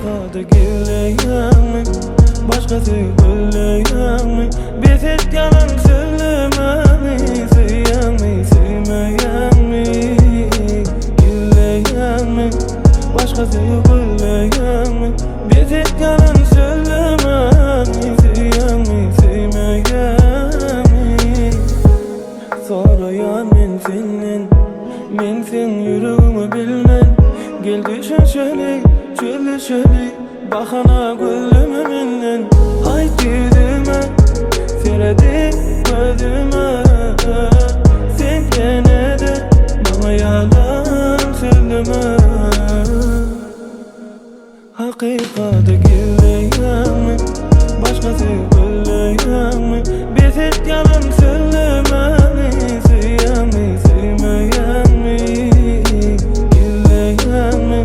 Hakikati gilleyenmi, başkası gilleyenmi? Bir tek yalan söylememi, sevyenmi, sevmeyenmi? Gilleyenmi, başkası gilleyenmi? Bir tek yalan söylememi, sevyenmi, sevmeyenmi? Sorayan men sen yüreğimi bilmen. Gel düşün şöyle, şöyle şöyle, bahana gülümü menden. Ay düdüme, seredi gözüme. Sen gene de bana yalan söyleme. Hakikati gilleyenmi, başkası gilleyenmi? Bir tek yalan söylememi, sevyenmi, sevmeyenmi? Gilleyenmi,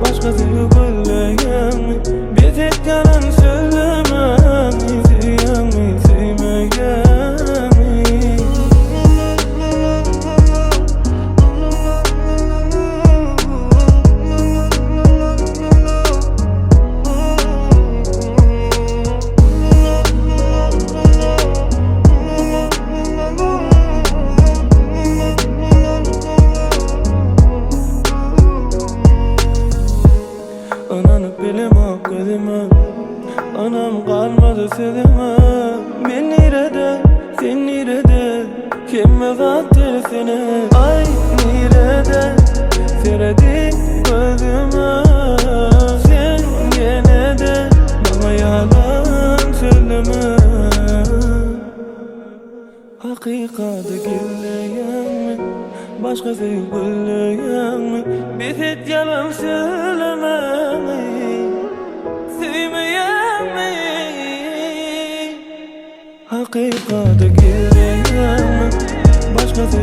başkası gilleyenmi? Bir tek yalan söylememi, sevyenmi, sevmeyenmi? Ananı bilemem gözüme, anam kalmadı sözüme. Ben nerede, sen nerede? Kim uzattı seni? Ay nerede, seredi gözüme. Sen gene de bana yalan söyleme. Hakikati gilleyenmi, başkası gilleyenmi? Bir tek yalan söylememi, sevmeyenmi? Hakikati gilleyenmi, başkası